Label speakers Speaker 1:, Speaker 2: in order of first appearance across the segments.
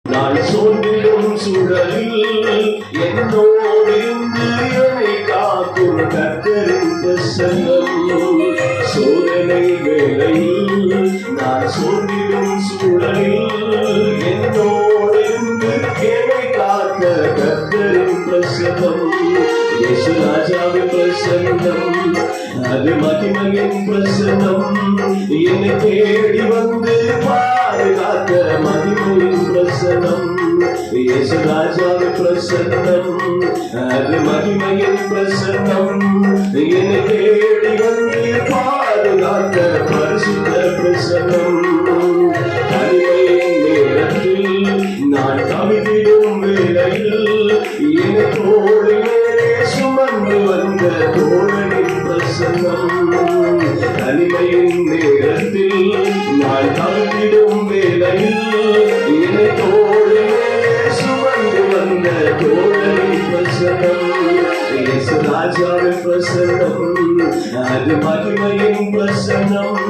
Speaker 1: நான் சோர்ந்திடும் சூழலில் என்னோடு இருந்து என்னை காக்கும் கர்த்தரின் பிரசன்னம். சோதனை வேளையில் நான் சோர்ந்திடும் சூழலில் என்னோடு இருந்து என்னை காக்க கர்த்தரின் பிரசன்னம். இயேசு ராஜாவின் பிரசன்னம், அது மகிமையின் பிரசன்னம். என்னை தேடி வந்து பாதுகாக்க மகிமையின் பிரசன்னம். இயேசு ராஜாவின் பிரசன்னம், அது மகிமையின் பிரசன்னம். என்னை தேடி வந்து பாதுகாக்க பரிசுத்த பிரசன்னம். தனிமையின் நேரத்தில் நான் தவித்திடும் வேளையில் என்னை தோளிலே சுமந்து வந்த தோழனின் பிரசன்னம். தனிமையின் நேரத்தில் நான் தவித்திடும் வேளையில் என்னை தோளிலே சுமந்து வந்த தோழனின் பிரசன்னம். இயேசு ராஜாவின் பிரசன்னம், அது மகிமையின் பிரசன்னம்.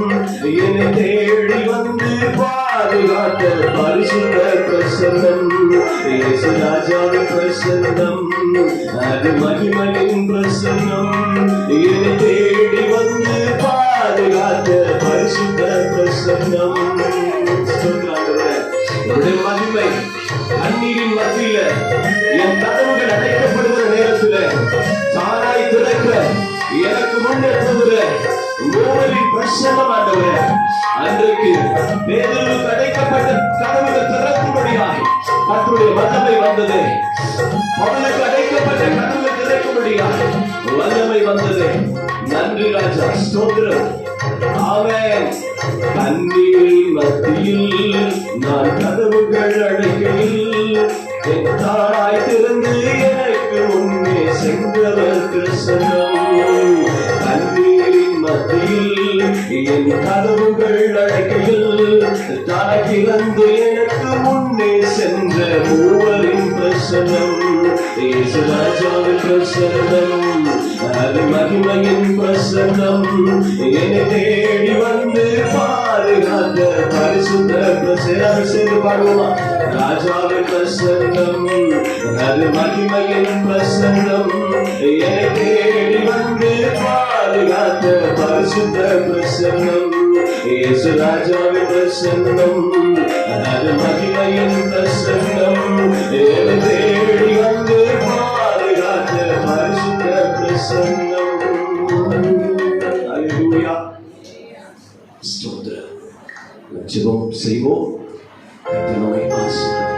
Speaker 1: என்னை தேடி வந்து பாதுகாத்த பரிசுத்த பிரசன்னம். இயேசு ராஜாவின் பிரசன்னம், அது மகிமையின் பிரசன்னம். என்னை தேடி வந்து பாதுகாத்த பரிசுத்த பிரசன்னம். மகிமை அந்நீரின் மத்தியில என் கதவுகள் அடைக்கப்படுகிற நேரத்தில் தானாய் திறக்க எனக்கு முன்னே போகிற மூவரின் பிரசன்னம் ஆண்டவரே. அன்றைக்கு பேதுருவுக்கு அடைக்கப்பட்ட கதவுகள் திறக்கும்படியாய் கர்த்தருடைய வல்லமை வந்தது. அவனுக்கு அடைக்கப்பட்ட கதவுகள் திறக்கும்படியாய் வல்லமை வந்தது. நன்றி ராஜா, ஸ்தோத்திரம். ஆமென். தண்ணீரின் மத்தியில் நான் கதவுகள் அடைக்கையில் என் தாராய் திறந்து எனக்கு முன்னே சென்றவர் பிரசன்னம். தண்ணீரின் மத்தியில் என் கதவுகள் அடைக்கையில் தாராய் திறந்து எனக்கு முன்னே சென்ற மூவரின் பிரசன்னம். இயேசு ராஜாவின் பிரசன்னம், அது மகிமையின் பிரசன்னம். என்னை தேடி வந்து பாதுகாத்த பரிசுத்த பிரசன்னம். சேர்ந்து பாடுவோமா? ராஜாவின் பிரசன்னம், அது மகிமையின் பிரசன்னம். என்னை தேடி வந்து பாதுகாத்த பரிசுத்த பிரசன்னம். இயேசு ராஜாவின் பிரசன்னம், அது மகிமையின் பிரசன்னம். என்னை தேடி வந்து பாதுகாத்த பரிசுத்த பிரசன்னம். அல்லேலூயா, ஸ்தோத்திரம். ஜெபம் செய்வோம். கர்த்தர் நம்மை ஆசீர்வதிப்பார்.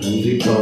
Speaker 1: நன்றிப்பா.